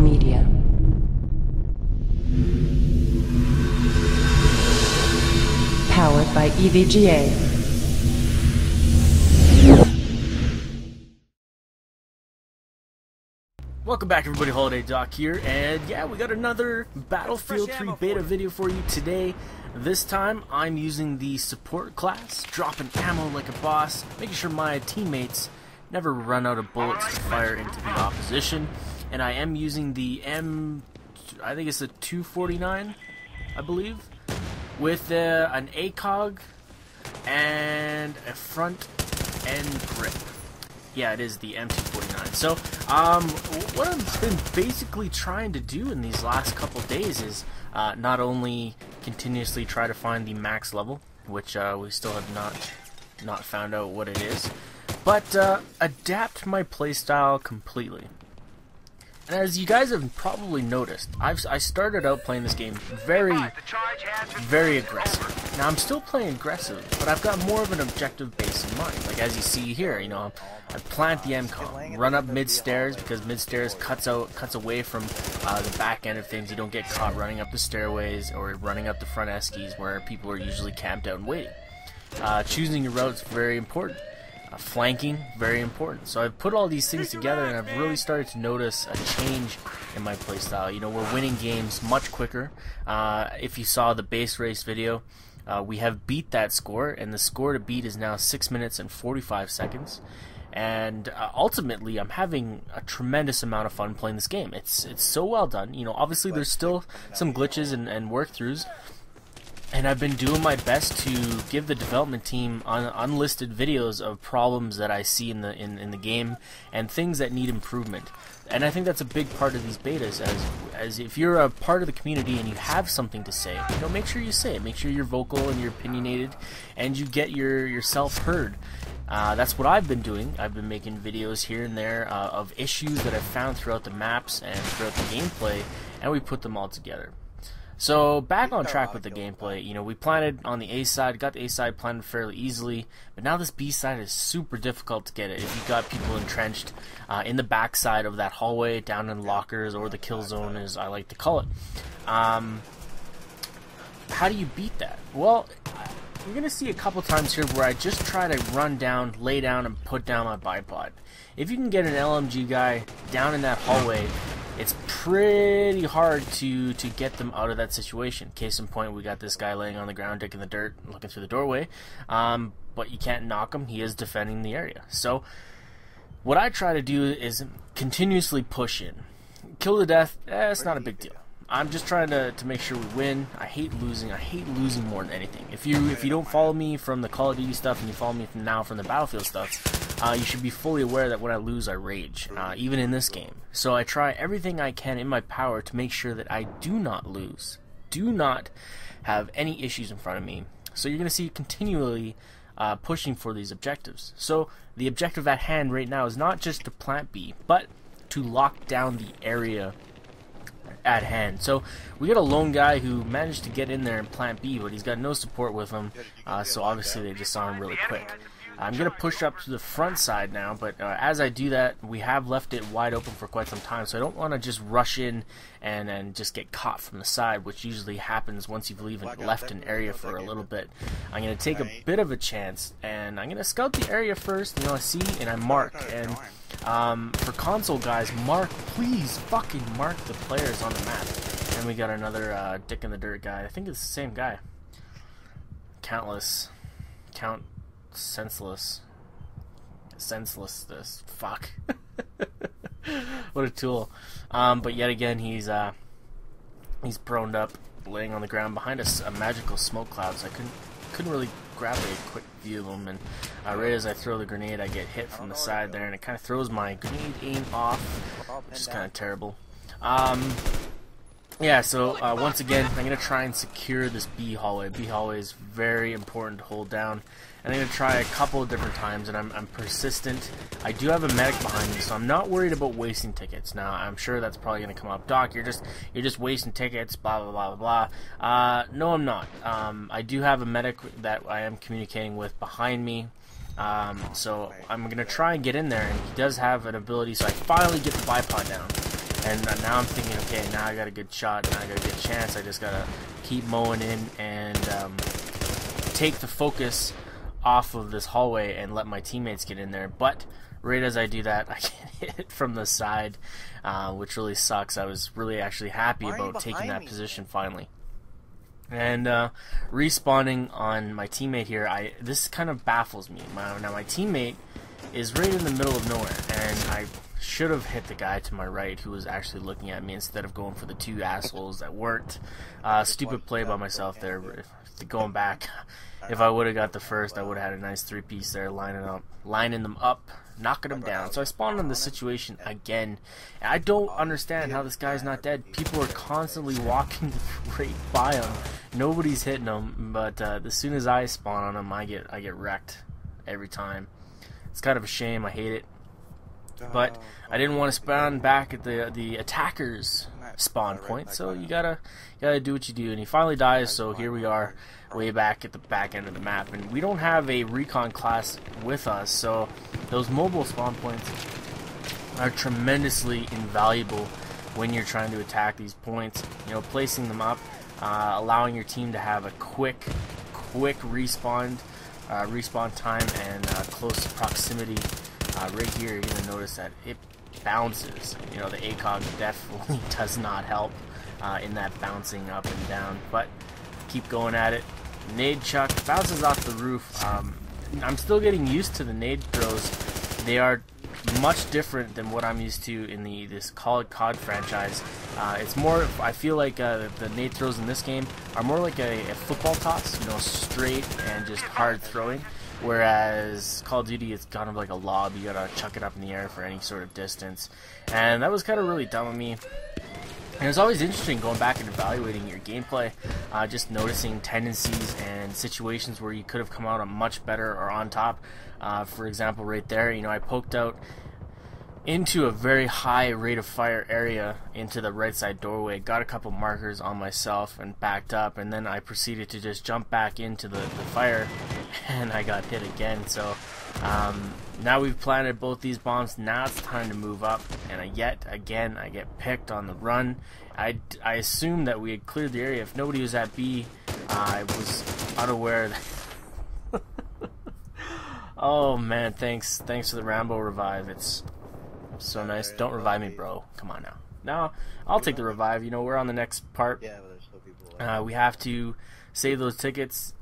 Media. Powered by EVGA. Welcome back everybody, Holiday Doc here, and yeah, we got another Battlefield 3 beta video for you today. This time, I'm using the support class, dropping ammo like a boss, making sure my teammates never run out of bullets to fire into the opposition, and I am using the I think it's a 249, I believe, with an ACOG and a front end grip. Yeah, it is the M249. So, what I've been basically trying to do in these last couple days is not only continuously try to find the max level, which we still have not found out what it is, but adapt my playstyle completely. And as you guys have probably noticed, I started out playing this game very aggressive. Now I'm still playing aggressive, but I've got more of an objective base in mind. Like as you see here, you know, I plant the MCOM, run up mid stairs because mid stairs cuts away from the back end of things. You don't get caught running up the stairways or running up the front eskies where people are usually camped out and waiting. Choosing your route is very important. Flanking, very important. So I've put all these things together and I've really started to notice a change in my playstyle. You know, we're winning games much quicker. If you saw the base race video, we have beat that score, and the score to beat is now 6 minutes and 45 seconds. And ultimately, I'm having a tremendous amount of fun playing this game. It's so well done. You know, obviously there's still some glitches and work-throughs. And I've been doing my best to give the development team unlisted videos of problems that I see in the game and things that need improvement. And I think that's a big part of these betas. As if you're a part of the community and you have something to say, you know, make sure you say it. Make sure you're vocal and you're opinionated, and you get yourself heard. That's what I've been doing. I've been making videos here and there of issues that I've found throughout the maps and throughout the gameplay, and we put them all together. So back on track with the gameplay, you know, we planted on the A side, got the A side planted fairly easily, but now this B side is super difficult to get it if you've got people entrenched in the back side of that hallway, down in lockers, or the kill zone as I like to call it. How do you beat that? Well, you're going to see a couple times here where I just try to run down, lay down, and put down my bipod. If you can get an LMG guy down in that hallway, it's pretty hard to get them out of that situation. Case in point, we got this guy laying on the ground, dick in the dirt, looking through the doorway. But you can't knock him. He is defending the area. So what I try to do is continuously push in. Kill to death, it's not a big deal. I'm just trying to make sure we win. I hate losing. I hate losing more than anything. If you don't follow me from the Call of Duty stuff and you follow me from the Battlefield stuff, you should be fully aware that when I lose, I rage, even in this game. So I try everything I can in my power to make sure that I do not lose, do not have any issues in front of me. So you're going to see continually pushing for these objectives. So the objective at hand right now is not just to plant B, but to lock down the area at hand. So we got a lone guy who managed to get in there and plant B, but he's got no support with him, so obviously they just saw him really quick. I'm going to push up to the front side now, but as I do that, we have left it wide open for quite some time, so I don't want to just rush in and just get caught from the side, which usually happens once you've left an area for a little bit. I'm going to take a bit of a chance, and I'm going to scout the area first. You know, I see and I mark, and for console guys, please fucking mark the players on the map. And we got another dick in the dirt guy. I think it's the same guy. Senseless this. Fuck. What a tool. But yet again, he's proned up, laying on the ground behind us, a magical smoke cloud, so I couldn't really grab a quick view of him, and right as I throw the grenade, I get hit from the side there, and it kind of throws my grenade aim off, which is kind of terrible. Yeah, so once again, I'm going to try and secure this B hallway. B hallway is very important to hold down, and I'm going to try a couple of different times, and I'm persistent. I do have a medic behind me, so I'm not worried about wasting tickets. Now, I'm sure that's probably going to come up. Doc, you're just wasting tickets, blah, blah, blah, blah, blah. No, I'm not. I do have a medic that I am communicating with behind me. So I'm going to try and get in there, and he does have an ability, so I finally get the bipod down. And now I'm thinking, okay, now I got a good shot, now I got a good chance. I just gotta keep mowing in and take the focus off of this hallway and let my teammates get in there. But right as I do that, I get hit from the side, which really sucks. I was really actually happy about taking that position finally. And respawning on my teammate here, this kind of baffles me. Now my teammate is right in the middle of nowhere, and I should have hit the guy to my right who was actually looking at me instead of going for the two assholes that weren't. Stupid play by myself there. Going back, if I would have got the first, I would have had a nice three-piece there, lining them up, knocking them down. So I spawned on this situation again. And I don't understand how this guy's not dead. People are constantly walking right by him. Nobody's hitting him, but as soon as I spawn on him, I get wrecked every time. It's kind of a shame. I hate it. But I didn't want to spawn back at the attacker's spawn point, so you gotta do what you do. And he finally dies, so here we are, way back at the back end of the map. And we don't have a recon class with us, so those mobile spawn points are tremendously invaluable when you're trying to attack these points. You know, placing them up, allowing your team to have a quick respawn time and close proximity. Right here, you're gonna notice that it bounces. You know, the ACOG definitely does not help in that bouncing up and down. But keep going at it. Nade chuck bounces off the roof. I'm still getting used to the nade throws. They are much different than what I'm used to in this COD franchise. It's more, I feel like the nade throws in this game are more like a football toss, you know, straight and just hard throwing. Whereas Call of Duty, it's kind of like a lob. You gotta chuck it up in the air for any sort of distance. And that was kind of really dumb of me. And it's always interesting going back and evaluating your gameplay, just noticing tendencies and situations where you could have come out on much better or on top. For example, right there, you know, I poked out into a very high rate of fire area into the right side doorway, got a couple markers on myself and backed up, and then I proceeded to just jump back into the fire, and I got hit again. So now we've planted both these bombs. Now it's time to move up, and yet again I get picked on the run. I assumed that we had cleared the area. If nobody was at B, I was unaware that oh man, thanks for the Rambo revive. It's so nice. Don't revive me, bro. Come on now. No, I'll take the revive. You know, we're on the next part. We have to save those tickets.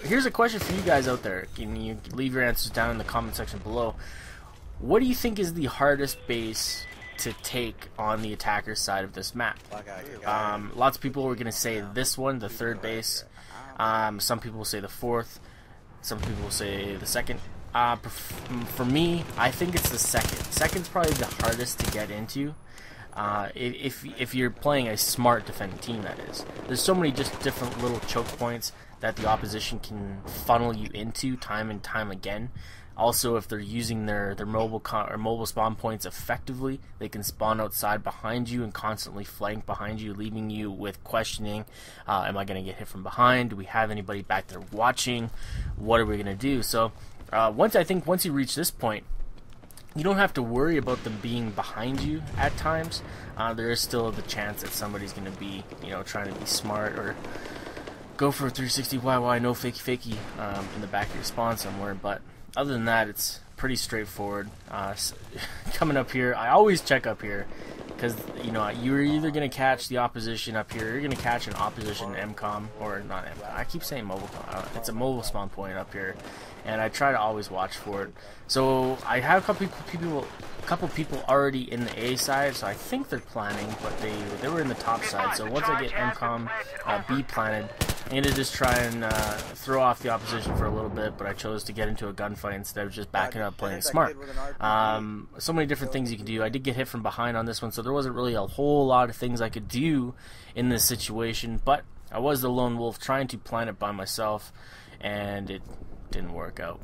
Here's a question for you guys out there. Can you leave your answers down in the comment section below? What do you think is the hardest base to take on the attacker side of this map? Lots of people were going to say this one, the third base. Some people will say the fourth. Some people will say the second. For me, I think it's the second. Second's probably the hardest to get into. If you're playing a smart defending team, that is. There's so many just different little choke points that the opposition can funnel you into time and time again. Also, if they're using their mobile spawn points effectively, they can spawn outside behind you and constantly flank behind you, leaving you with questioning, am I going to get hit from behind? Do we have anybody back there watching? What are we going to do? So once you reach this point, you don't have to worry about them being behind you at times. There is still the chance that somebody's going to be, you know, trying to be smart or go for a 360 YY, no fakey in the back of your spawn somewhere. But other than that, it's pretty straightforward. Coming up here, I always check up here because, you know, you're either going to catch the opposition up here, or you're going to catch an opposition MCOM, or not MCOM. I keep saying mobile. It's a mobile spawn point up here, and I try to always watch for it. So I have a couple people already in the A side, so I think they're planning, but they were in the top side. So once I get MCOM B planted, I'm going to just try and throw off the opposition for a little bit, but I chose to get into a gunfight instead of just backing up playing smart. So many different things you can do. I did get hit from behind on this one, so there wasn't really a whole lot of things I could do in this situation, but I was the lone wolf trying to plan it by myself, and it didn't work out.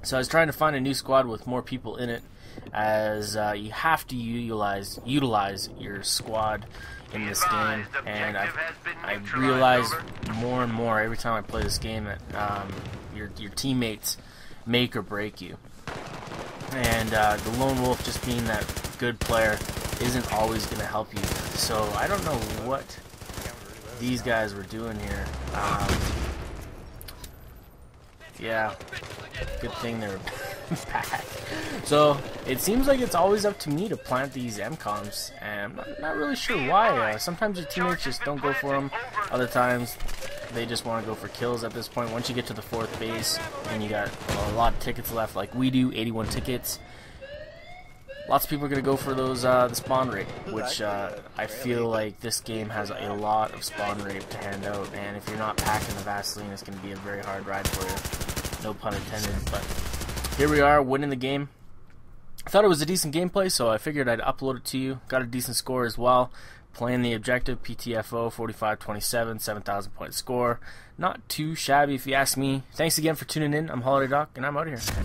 So I was trying to find a new squad with more people in it, as you have to utilize your squad in this game, and I realize more and more every time I play this game that your teammates make or break you. And the lone wolf just being that good player isn't always going to help you. So I don't know what these guys were doing here. Yeah, good thing they're back. So it seems like it's always up to me to plant these MCOMs, and I'm not really sure why. Sometimes your teammates just don't go for them. Other times they just want to go for kills at this point. Once you get to the 4th base and you got a lot of tickets left, like we do, 81 tickets, lots of people are going to go for those the spawn rate, which I feel like this game has a lot of spawn rate to hand out, and if you're not packing the Vaseline, it's going to be a very hard ride for you. No pun intended, but here we are winning the game. I thought it was a decent gameplay, so I figured I'd upload it to you. Got a decent score as well. Playing the objective, PTFO 45-27, 7,000 point score. Not too shabby if you ask me. Thanks again for tuning in. I'm Holiday Doc, and I'm out of here.